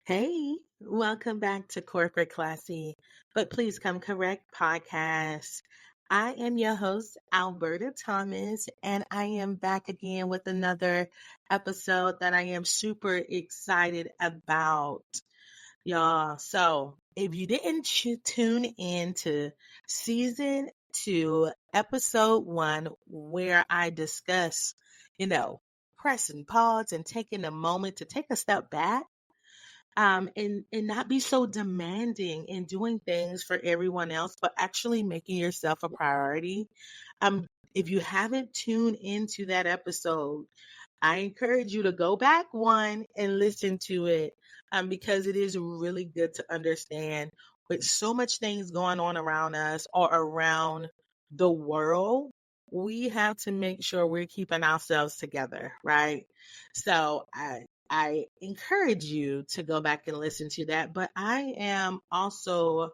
Hey, welcome back to Corporate Classy, but please come correct podcast. I am your host, Alberta Thomas, and I am back again with another episode that I am super excited about, y'all. So, if you didn't tune in to season 2, episode 1, where I discuss, you know, pressing pause and taking a moment to take a step back and not be so demanding in doing things for everyone else, but actually making yourself a priority. Um, if you haven't tuned into that episode, I encourage you to go back one and listen to it because it is really good to understand with so much things going on around us or around the world. We have to make sure we're keeping ourselves together, right? So I encourage you to go back and listen to that. But I am also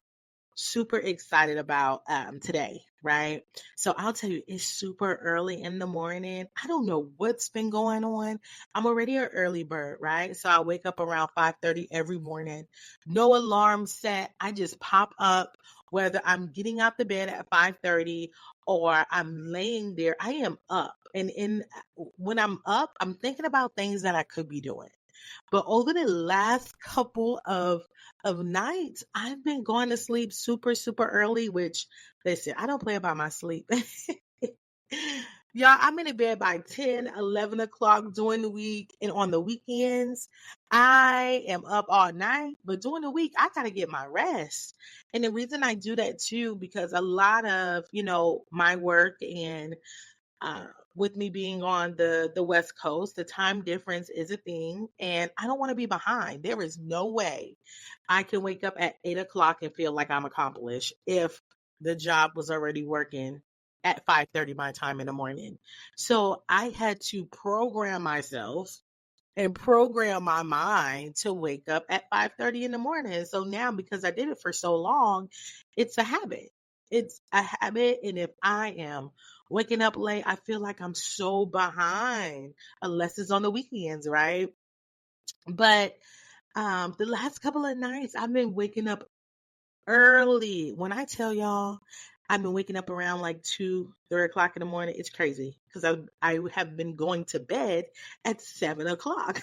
super excited about today, right? So I'll tell you, it's super early in the morning. I don't know what's been going on. I'm already an early bird, right? So I wake up around 5:30 every morning. No alarm set. I just pop up whether I'm getting out the bed at 5:30 or I'm laying there. I am up. And when I'm up, I'm thinking about things that I could be doing. But over the last couple of nights, I've been going to sleep super, super early, which listen, I don't play about my sleep. Y'all, I'm in the bed by 10, 11 o'clock during the week. And on the weekends, I am up all night. But during the week, I got to get my rest. And the reason I do that too, because a lot of, my work and uh, with me being on the West Coast, the time difference is a thing, and I don't want to be behind. There is no way I can wake up at 8 o'clock and feel like I'm accomplished if the job was already working at 5:30 my time in the morning. So I had to program myself and program my mind to wake up at 5:30 in the morning. So now, because I did it for so long, it's a habit. It's a habit. And if I am waking up late, I feel like I'm so behind, unless it's on the weekends, right? But the last couple of nights, I've been waking up early. When I tell y'all, I've been waking up around like 2, 3 o'clock in the morning. It's crazy because I have been going to bed at 7 o'clock.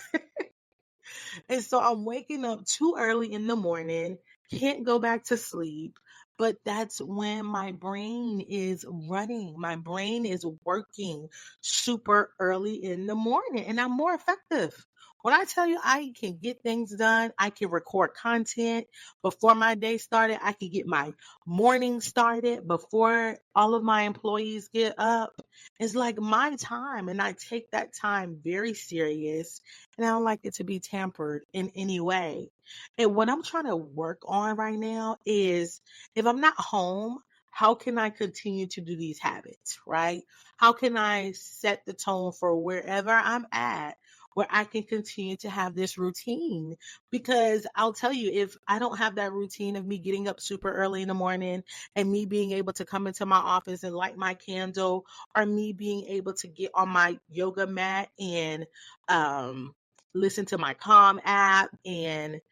And so I'm waking up too early in the morning, can't go back to sleep. But that's when my brain is running. My brain is working super early in the morning, and I'm more effective. When I tell you I can get things done, I can record content before my day started. I can get my morning started before all of my employees get up. It's like my time, and I take that time very serious, and I don't like it to be tampered in any way. And what I'm trying to work on right now is if I'm not home, how can I continue to do these habits, right? How can I set the tone for wherever I'm at? Where I can continue to have this routine. Because I'll tell you, if I don't have that routine of me getting up super early in the morning and me being able to come into my office and light my candle, or me being able to get on my yoga mat and um, listen to my Calm app and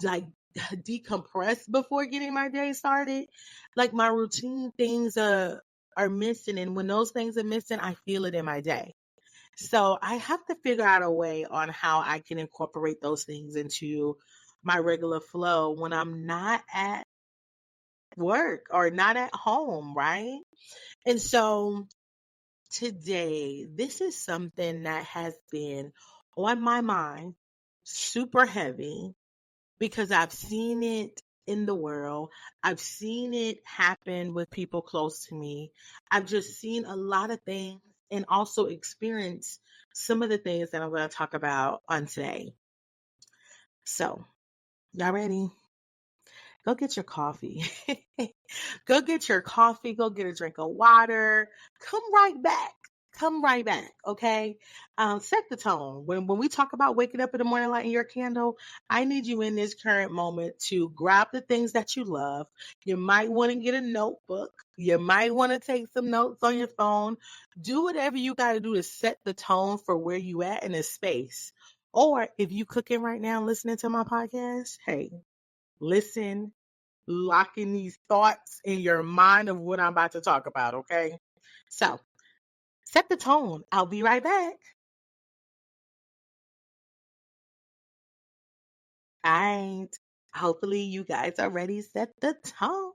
like decompress before getting my day started. Like my routine things are missing, and when those things are missing, I feel it in my day. So I have to figure out a way on how I can incorporate those things into my regular flow when I'm not at work or not at home, right? And so today, this is something that has been on my mind super heavy because I've seen it in the world. I've seen it happen with people close to me. I've just seen a lot of things and also experienced some of the things that I'm going to talk about on today. So, y'all ready? Go get your coffee. Go get your coffee. Go get a drink of water. Come right back. Come right back. Okay. Set the tone. When we talk about waking up in the morning, lighting your candle, I need you in this current moment to grab the things that you love. You might want to get a notebook. You might want to take some notes on your phone. Do whatever you got to do to set the tone for where you at in a space. Or if you cooking right now listening to my podcast, hey, listen, lock in these thoughts in your mind of what I'm about to talk about, okay? So set the tone. I'll be right back. All right. Hopefully you guys are ready. Set the tone.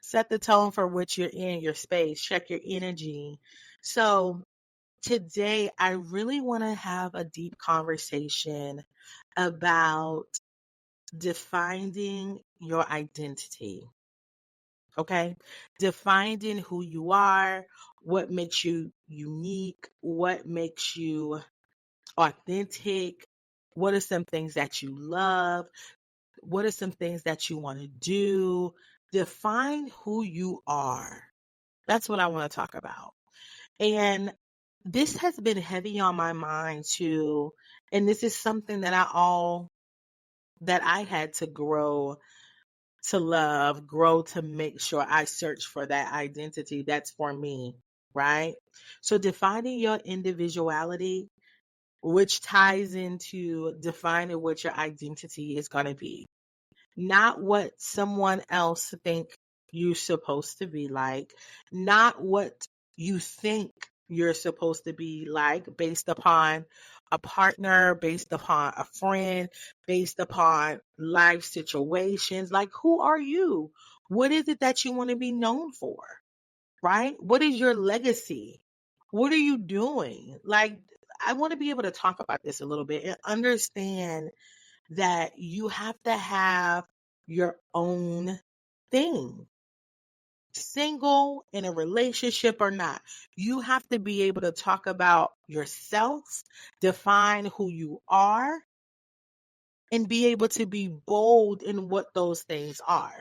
Set the tone for what you're in, your space. Check your energy. So today I really want to have a deep conversation about defining your identity. Okay. Defining who you are, what makes you unique, what makes you authentic, what are some things that you love, what are some things that you want to do. Define who you are. That's what I want to talk about. And this has been heavy on my mind too. And this is something that I had to grow to love, grow to make sure I search for that identity that's for me, right? So defining your individuality, which ties into defining what your identity is going to be, not what someone else think you're supposed to be like, not what you think you're supposed to be like based upon a partner, based upon a friend, based upon life situations. Like, who are you? What is it that you want to be known for? Right? What is your legacy? What are you doing? Like, I want to be able to talk about this a little bit and understand that you have to have your own thing. Single, in a relationship or not, you have to be able to talk about yourself, define who you are, and be able to be bold in what those things are.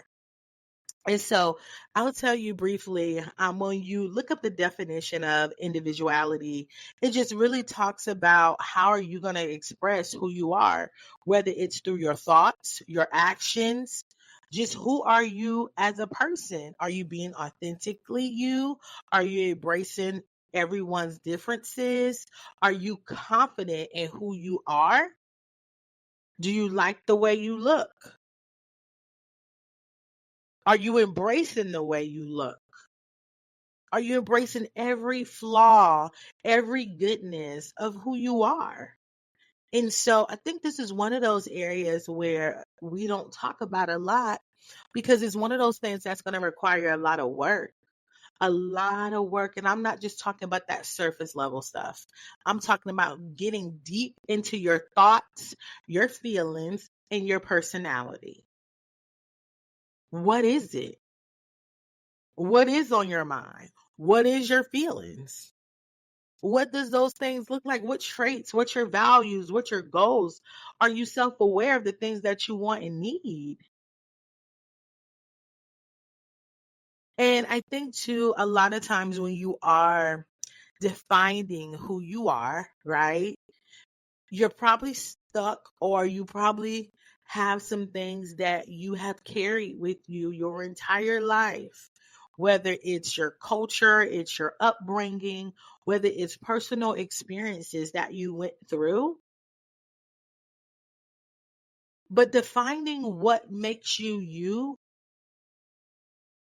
And so I'll tell you briefly, when you look up the definition of individuality, it just really talks about how are you going to express who you are, whether it's through your thoughts, your actions, just who are you as a person? Are you being authentically you? Are you embracing everyone's differences? Are you confident in who you are? Do you like the way you look? Are you embracing the way you look? Are you embracing every flaw, every goodness of who you are? And so I think this is one of those areas where we don't talk about a lot because it's one of those things that's going to require a lot of work. A lot of work. And I'm not just talking about that surface level stuff. I'm talking about getting deep into your thoughts, your feelings, and your personality. What is it? What is on your mind? What is your feelings? What does those things look like? What traits? What's your values? What's your goals? Are you self-aware of the things that you want and need? And I think too, a lot of times when you are defining who you are, right? You're probably stuck or you probably have some things that you have carried with you your entire life, whether it's your culture, it's your upbringing, whether it's personal experiences that you went through. But defining what makes you you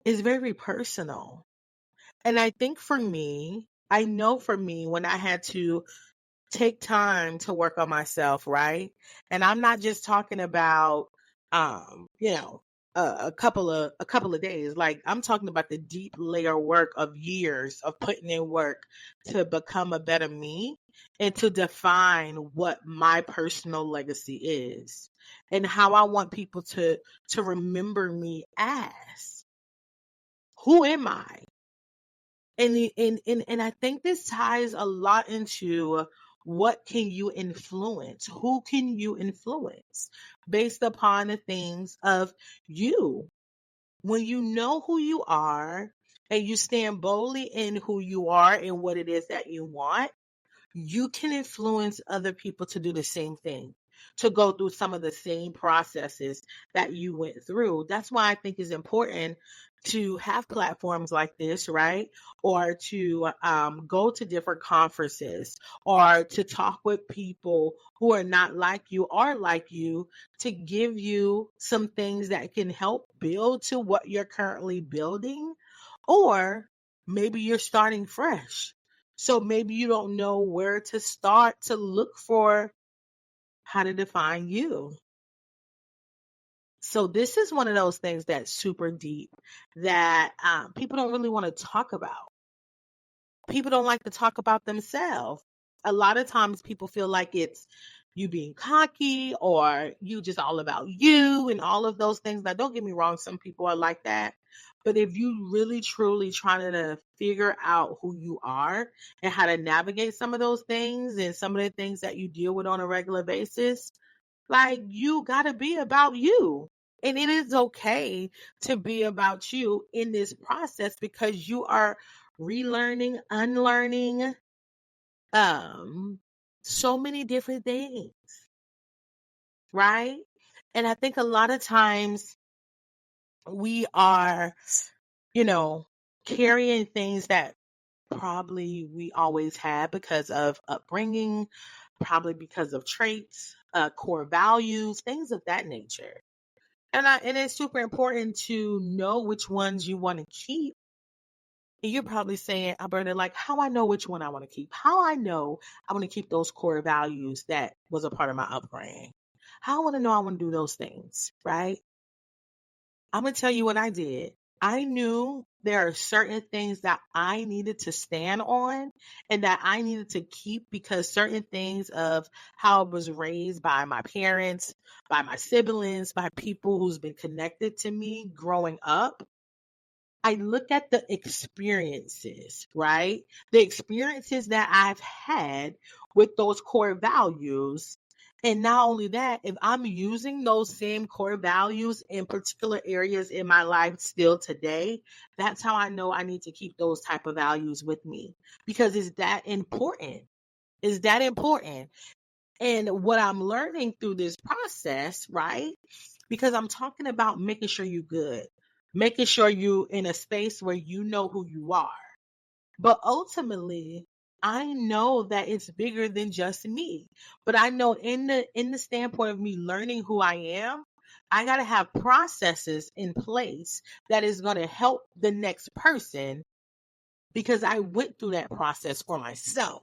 is very personal. And I think for me, I know for me, when I had to take time to work on myself, right? And I'm not just talking about you know, a couple of days. Like I'm talking about the deep layer work of years of putting in work to become a better me and to define what my personal legacy is and how I want people to remember me as. Who am I? And I think this ties a lot into what can you influence? Who can you influence based upon the things of you? When you know who you are and you stand boldly in who you are and what it is that you want, you can influence other people to do the same thing. to go through some of the same processes that you went through. That's why I think it's important to have platforms like this, right? Or to go to different conferences, or to talk with people who are not like you or like you, to give you some things that can help build to what you're currently building. Or maybe you're starting fresh. So maybe you don't know where to start to look for how to define you. So this is one of those things that's super deep that people don't really want to talk about. People don't like to talk about themselves. A lot of times people feel like it's you being cocky, or you just all about you and all of those things. Now, don't get me wrong, some people are like that. But if you really truly trying to figure out who you are and how to navigate some of those things and some of the things that you deal with on a regular basis, like, you got to be about you. And it is okay to be about you in this process, because you are relearning, unlearning, um, so many different things, right? And I think a lot of times we are, you know, carrying things that probably we always had because of upbringing, probably because of traits, core values, things of that nature. And it's super important to know which ones you want to keep. And you're probably saying, Alberta, like, how I know which one I want to keep? How I know I want to keep those core values that was a part of my upbringing? How I want to know I want to do those things, right? I'm going to tell you what I did. I knew there are certain things that I needed to stand on and that I needed to keep, because certain things of how I was raised by my parents, by my siblings, by people who's been connected to me growing up, I look at the experiences, right? The experiences that I've had with those core values. And not only that, if I'm using those same core values in particular areas in my life still today, that's how I know I need to keep those type of values with me, because it's that important. It's that important. And what I'm learning through this process, right? Because I'm talking about making sure you're good, making sure you're in a space where you know who you are. But ultimately, I know that it's bigger than just me. But I know in the standpoint of me learning who I am, I got to have processes in place that is going to help the next person, because I went through that process for myself.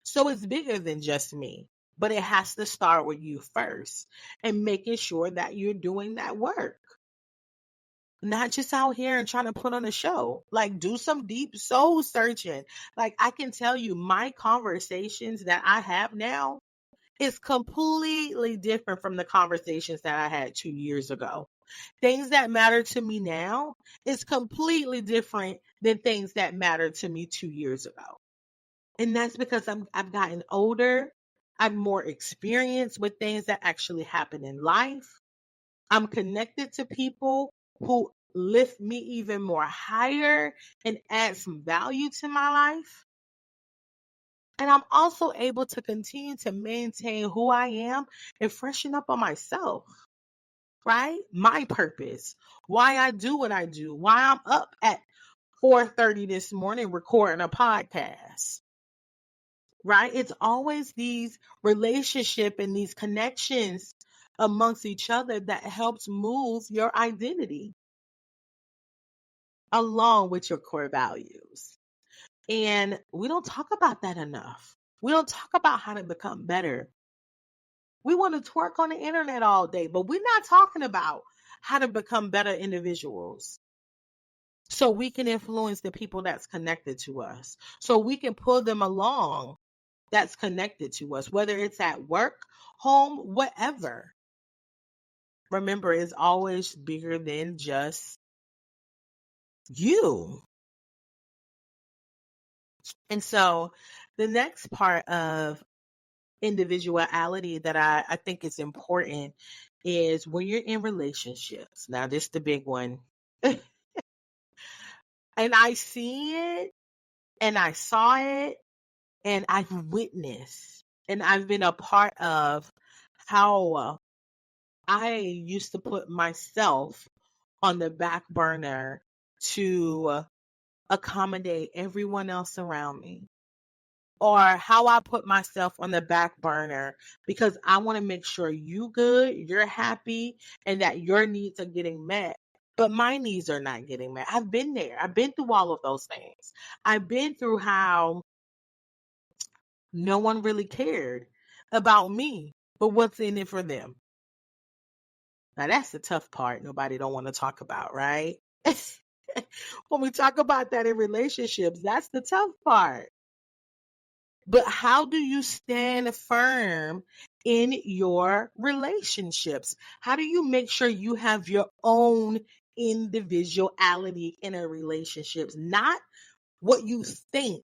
So it's bigger than just me, but it has to start with you first, and making sure that you're doing that work. Not just out here and trying to put on a show. Like, do some deep soul searching. Like, I can tell you, my conversations that I have now is completely different from the conversations that I had 2 years ago. Things that matter to me now is completely different than things that mattered to me 2 years ago. And that's because I've gotten older. I'm more experienced with things that actually happen in life. I'm connected to people who lift me even more higher and add some value to my life. And I'm also able to continue to maintain who I am and freshen up on myself, right? My purpose, why I do what I do, why I'm up at 4:30 this morning recording a podcast, right? It's always these relationship and these connections amongst each other that helps move your identity along with your core values. And we don't talk about that enough. We don't talk about how to become better. We want to twerk on the internet all day, but we're not talking about how to become better individuals, so we can influence the people that's connected to us, so we can pull them along that's connected to us, whether it's at work, home, whatever. Remember, it's always bigger than just you. And so the next part of individuality that I think is important is when you're in relationships. Now, this is the big one. And I see it, and I saw it, and I've witnessed, and I've been a part of how I used to put myself on the back burner to accommodate everyone else around me, or how I put myself on the back burner because I want to make sure you good, you're happy, and that your needs are getting met. But my needs are not getting met. I've been there. I've been through all of those things. I've been through how no one really cared about me, but what's in it for them. Now that's the tough part nobody don't want to talk about, right? When we talk about that in relationships, that's the tough part. But how do you stand firm in your relationships? How do you make sure you have your own individuality in a relationships, not what you think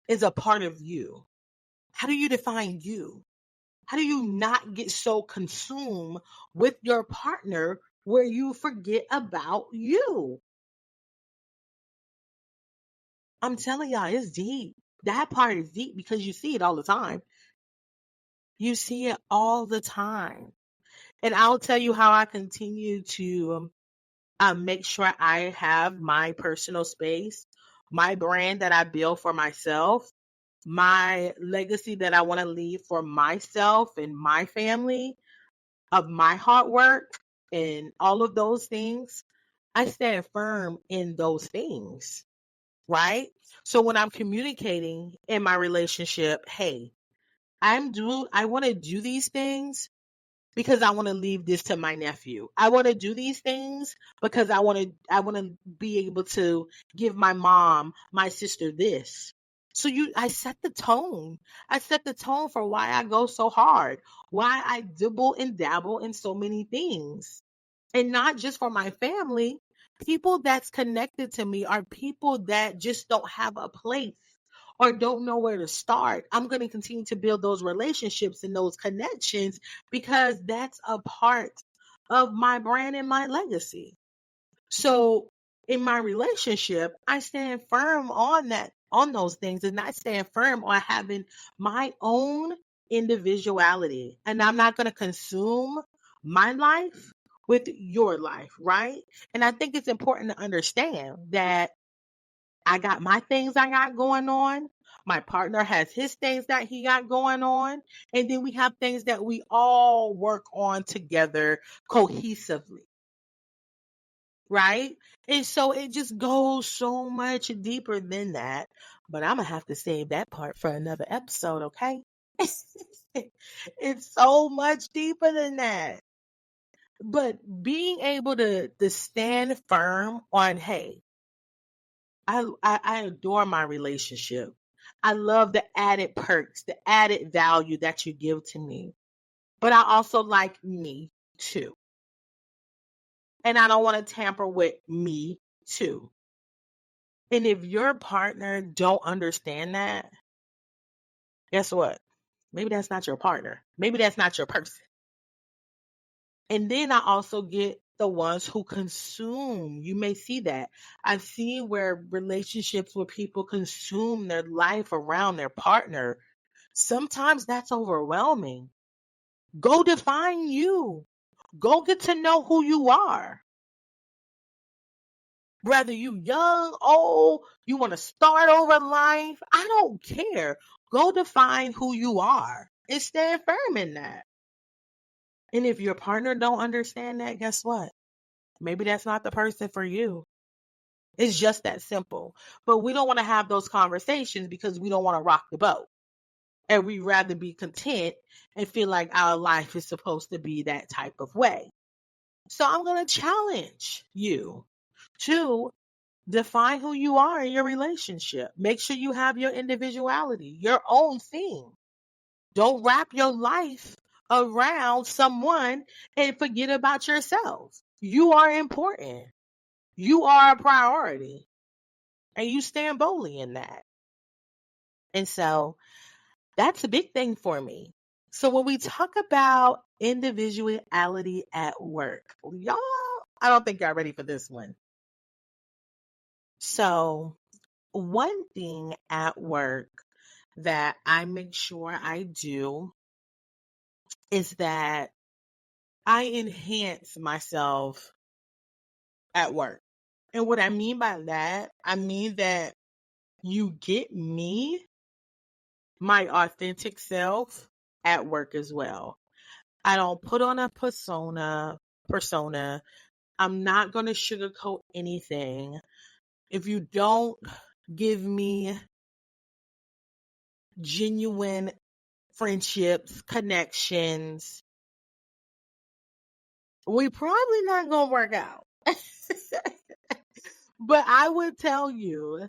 is a part of you? How do you define you? How do you not get so consumed with your partner where you forget about you? I'm telling y'all, it's deep. That part is deep because you see it all the time. You see it all the time. And I'll tell you how I continue to make sure I have my personal space, my brand that I build for myself, my legacy that I want to leave for myself and my family of my hard work and all of those things. I stand firm in those things, right? So when I'm communicating in my relationship, hey, I want to do these things because I want to leave this to my nephew. I want to do these things because I want to be able to give my mom, my sister this. So I set the tone. I set the tone for why I go so hard, why I dibble and dabble in so many things. And not just for my family. People that's connected to me are people that just don't have a place or don't know where to start. I'm going to continue to build those relationships and those connections because that's a part of my brand and my legacy. So in my relationship, I stand firm on that, on those things, and I stand firm on having my own individuality. And I'm not going to consume my life with your life, right? And I think it's important to understand that I got my things I got going on. My partner has his things that he got going on. And then we have things that we all work on together cohesively, right? And so it just goes so much deeper than that. But I'm going to have to save that part for another episode, okay? It's so much deeper than that. But being able to stand firm on, hey, I adore my relationship. I love the added perks, the added value that you give to me. But I also like me too. And I don't want to tamper with me too. And if your partner don't understand that, guess what? Maybe that's not your partner. Maybe that's not your person. And then I also get the ones who consume. You may see that. I've seen where relationships where people consume their life around their partner. Sometimes that's overwhelming. Go define you. Go get to know who you are. Whether you young, old, you want to start over life, I don't care. Go define who you are and stand firm in that. And if your partner don't understand that, guess what? Maybe that's not the person for you. It's just that simple. But we don't want to have those conversations because we don't want to rock the boat. And we rather be content and feel like our life is supposed to be that type of way. So I'm going to challenge you to define who you are in your relationship. Make sure you have your individuality, your own thing. Don't wrap your life around someone and forget about yourself. You are important. You are a priority. And you stand boldly in that. And so that's a big thing for me. So when we talk about individuality at work, y'all, I don't think y'all ready for this one. So one thing at work that I make sure I do is that I enhance myself at work. And what I mean by that, I mean that you get me, my authentic self, at work as well. I don't put on a persona. I'm not going to sugarcoat anything. If you don't give me genuine friendships, connections, we probably not going to work out. But I would tell you,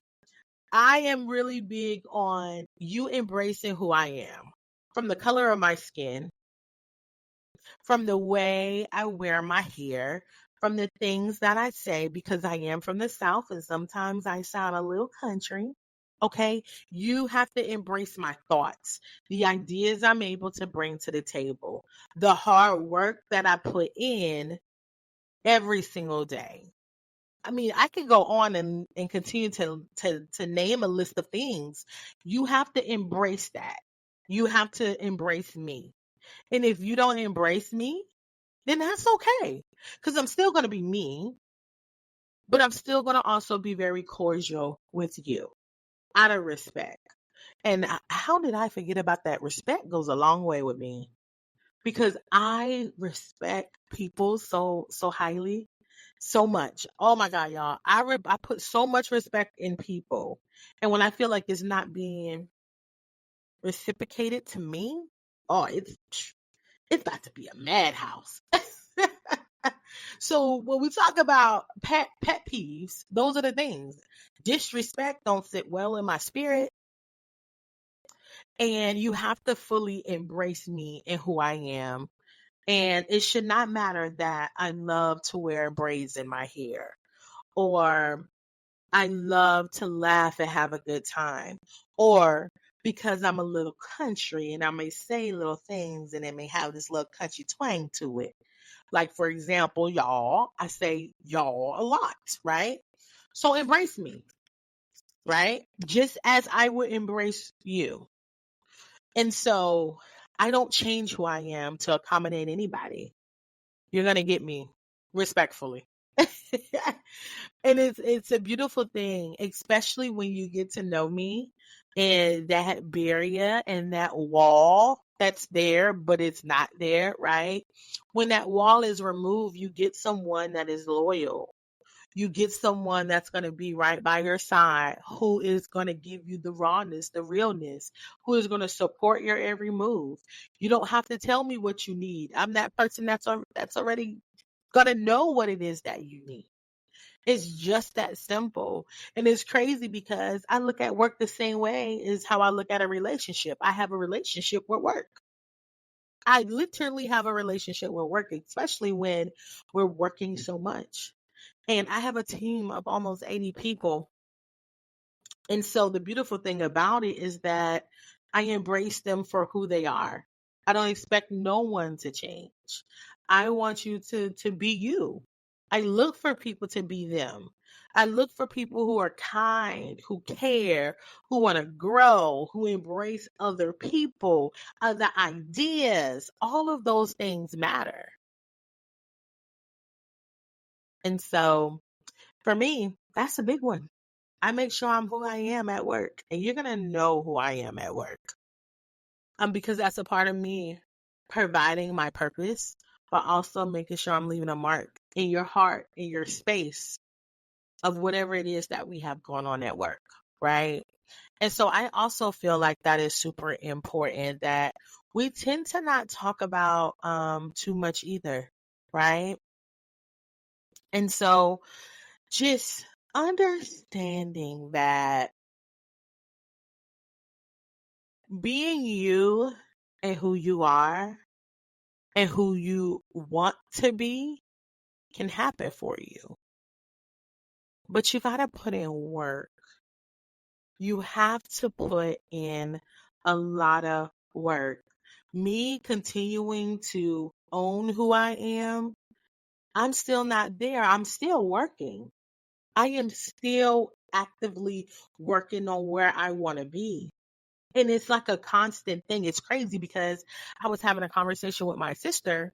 I am really big on you embracing who I am. From the color of my skin, from the way I wear my hair, from the things that I say, because I am from the South and sometimes I sound a little country. Okay, you have to embrace my thoughts, the ideas I'm able to bring to the table, the hard work that I put in every single day. I mean, I could go on and continue to name a list of things. You have to embrace that. You have to embrace me. And if you don't embrace me, then that's okay. Because I'm still going to be me, but I'm still going to also be very cordial with you out of respect. And how did I forget about that? Respect goes a long way with me because I respect people so highly, so much. Oh my God, y'all! I put so much respect in people, and when I feel like it's not being reciprocated to me, oh, it's about to be a madhouse. So when we talk about pet peeves, those are the things. Disrespect don't sit well in my spirit, and you have to fully embrace me and who I am. And it should not matter that I love to wear braids in my hair or I love to laugh and have a good time or because I'm a little country and I may say little things and it may have this little country twang to it. Like, for example, y'all, I say y'all a lot, right? So embrace me, right? Just as I would embrace you. And so I don't change who I am to accommodate anybody. You're going to get me respectfully. And it's a beautiful thing, especially when you get to know me and that barrier and that wall that's there, but it's not there, right? When that wall is removed, you get someone that is loyal. You get someone that's going to be right by your side, who is going to give you the rawness, the realness, who is going to support your every move. You don't have to tell me what you need. I'm that person that's already going to know what it is that you need. It's just that simple. And it's crazy because I look at work the same way as how I look at a relationship. I have a relationship with work. I literally have a relationship with work, especially when we're working so much. And I have a team of almost 80 people. And so the beautiful thing about it is that I embrace them for who they are. I don't expect no one to change. I want you to be you. I look for people to be them. I look for people who are kind, who care, who want to grow, who embrace other people, other ideas. All of those things matter. And so for me, that's a big one. I make sure I'm who I am at work, and you're gonna know who I am at work. Because that's a part of me providing my purpose, but also making sure I'm leaving a mark in your heart, in your space of whatever it is that we have going on at work, right? And so I also feel like that is super important that we tend to not talk about too much either, right? And so just understanding that being you and who you are and who you want to be can happen for you. But you got to put in work. You have to put in a lot of work. Me continuing to own who I am, I'm still not there. I'm still working. I am still actively working on where I want to be. And it's like a constant thing. It's crazy because I was having a conversation with my sister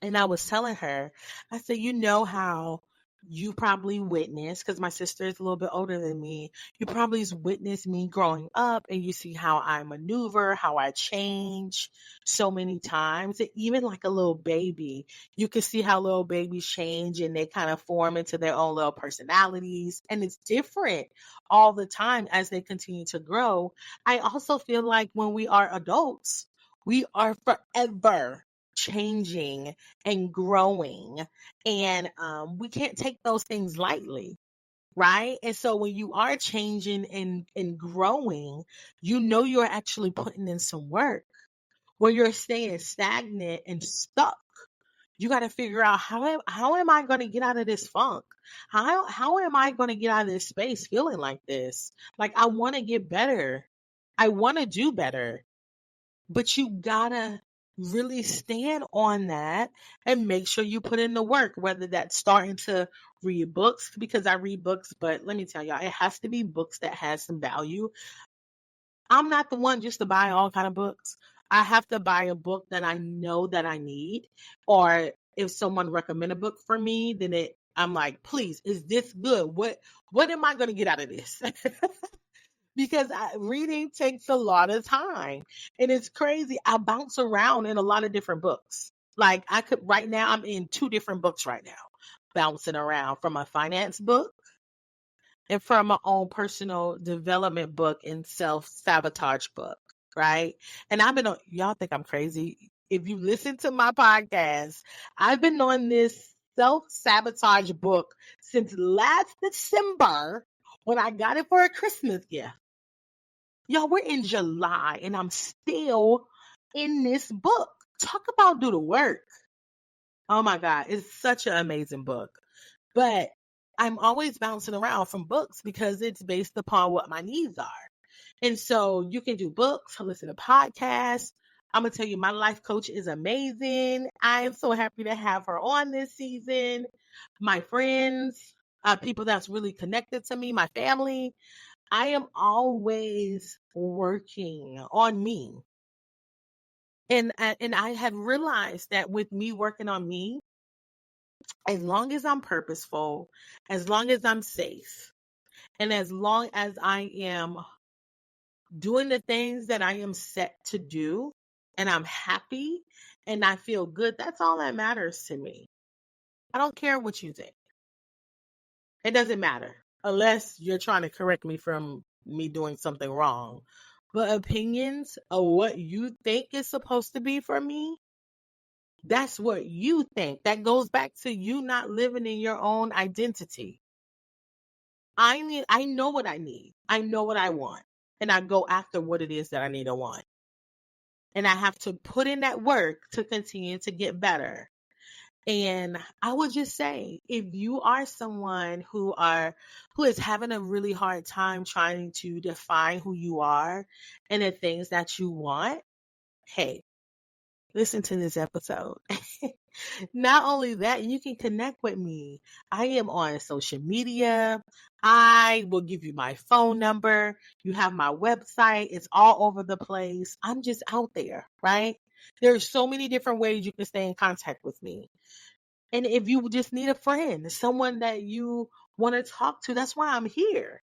and I was telling her, I said, you know how you probably witnessed, because my sister is a little bit older than me, you probably witnessed me growing up and you see how I maneuver, how I change so many times. And even like a little baby, you can see how little babies change and they kind of form into their own little personalities. And it's different all the time as they continue to grow. I also feel like when we are adults, we are forever changing and growing. And we can't take those things lightly, right? And so when you are changing and growing, you know you're actually putting in some work. When you're staying stagnant and stuck, you got to figure out how am I going to get out of this funk? How am I going to get out of this space feeling like this? Like I want to get better. I want to do better. But you gotta really stand on that and make sure you put in the work, whether that's starting to read books, because I read books, but let me tell y'all, it has to be books that has some value. I'm not the one just to buy all kind of books. I have to buy a book that I know that I need, or if someone recommend a book for me, then I'm like, please, is this good? What am I going to get out of this? Because reading takes a lot of time and it's crazy. I bounce around in a lot of different books. Like I could right now, I'm in two different books right now, bouncing around from a finance book and from my own personal development book and self-sabotage book, right? And I've been on, y'all think I'm crazy. If you listen to my podcast, I've been on this self-sabotage book since last December when I got it for a Christmas gift. Y'all, we're in July and I'm still in this book. Talk about do the work. Oh my God, it's such an amazing book. But I'm always bouncing around from books because it's based upon what my needs are. And so you can do books, listen to podcasts. I'm going to tell you, my life coach is amazing. I am so happy to have her on this season. My friends, people that's really connected to me, my family. I am always working on me. And I have realized that with me working on me, as long as I'm purposeful, as long as I'm safe, and as long as I am doing the things that I am set to do, and I'm happy and I feel good, that's all that matters to me. I don't care what you think. It doesn't matter unless you're trying to correct me from me doing something wrong. But opinions of what you think is supposed to be for me, that's what you think. That goes back to you not living in your own identity. I know what I need. I know what I want. And I go after what it is that I need and want. And I have to put in that work to continue to get better. And I would just say, if you are someone who is having a really hard time trying to define who you are and the things that you want, hey, listen to this episode. Not only that, you can connect with me. I am on social media. I will give you my phone number. You have my website. It's all over the place. I'm just out there, right? There's so many different ways you can stay in contact with me. And if you just need a friend, someone that you want to talk to, that's why I'm here.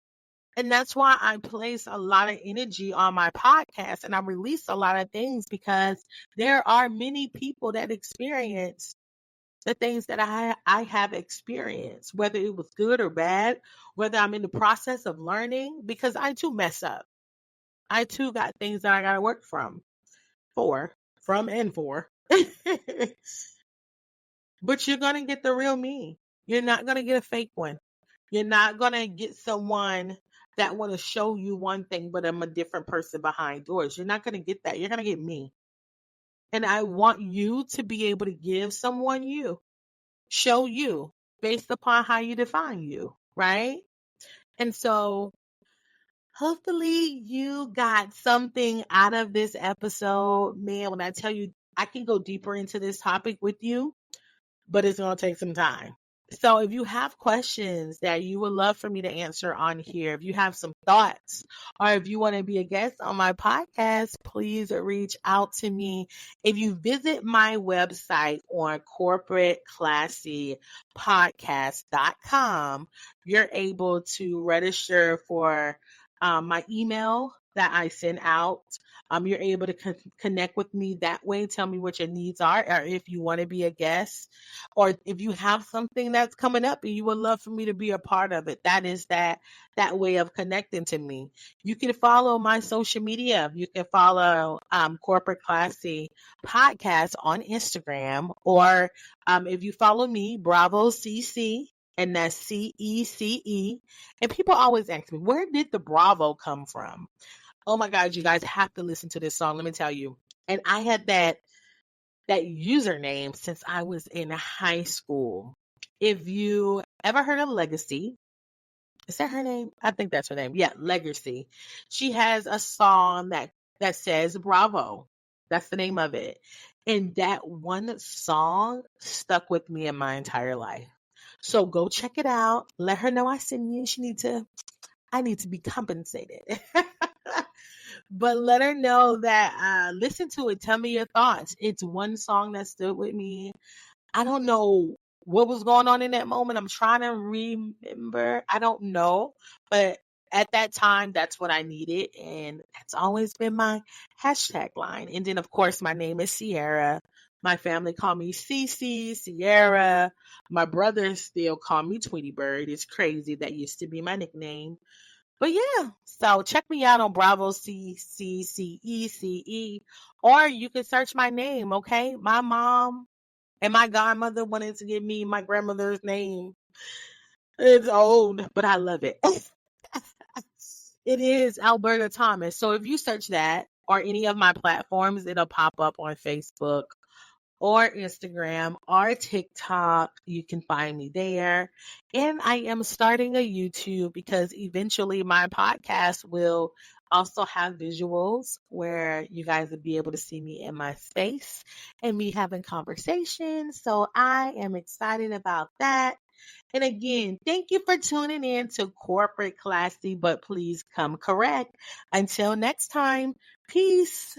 And that's why I place a lot of energy on my podcast and I release a lot of things because there are many people that experience the things that I have experienced, whether it was good or bad, whether I'm in the process of learning, because I too mess up. I too got things that I got to work from and for. But you're going to get the real me. You're not going to get a fake one. You're not going to get someone that want to show you one thing, but I'm a different person behind doors. You're not going to get that. You're going to get me. And I want you to be able to give someone you, show you based upon how you define you, right? And so hopefully you got something out of this episode. Man, when I tell you, I can go deeper into this topic with you, but it's going to take some time. So if you have questions that you would love for me to answer on here, if you have some thoughts, or if you want to be a guest on my podcast, please reach out to me. If you visit my website on corporateclassypodcast.com, you're able to register for my email that I send out. You're able to connect with me that way. Tell me what your needs are, or if you want to be a guest, or if you have something that's coming up and you would love for me to be a part of it. That is that way of connecting to me. You can follow my social media. You can follow Corporate Classy Podcast on Instagram, or if you follow me, Bravo CC. And that's CECE. And people always ask me, where did the Bravo come from? Oh my God, you guys have to listen to this song. Let me tell you. And I had that username since I was in high school. If you ever heard of Legacy, is that her name? I think that's her name. Yeah, Legacy. She has a song that says Bravo. That's the name of it. And that one song stuck with me in my entire life. So go check it out. Let her know I sent you. I need to be compensated. But let her know that listen to it. Tell me your thoughts. It's one song that stood with me. I don't know what was going on in that moment. I'm trying to remember. I don't know. But at that time, that's what I needed. And that's always been my hashtag line. And then, of course, my name is Sierra. My family call me Cece, Sierra. My brothers still call me Tweety Bird. It's crazy. That used to be my nickname. But yeah, so check me out on Bravo CCCECE, or you can search my name, okay? My mom and my godmother wanted to give me my grandmother's name. It's old, but I love it. It is Alberta Thomas. So if you search that or any of my platforms, it'll pop up on Facebook or Instagram or TikTok. You can find me there. And I am starting a YouTube because eventually my podcast will also have visuals where you guys will be able to see me in my space and me having conversations. So I am excited about that. And again, thank you for tuning in to Corporate Classy, but please come correct. Until next time, peace.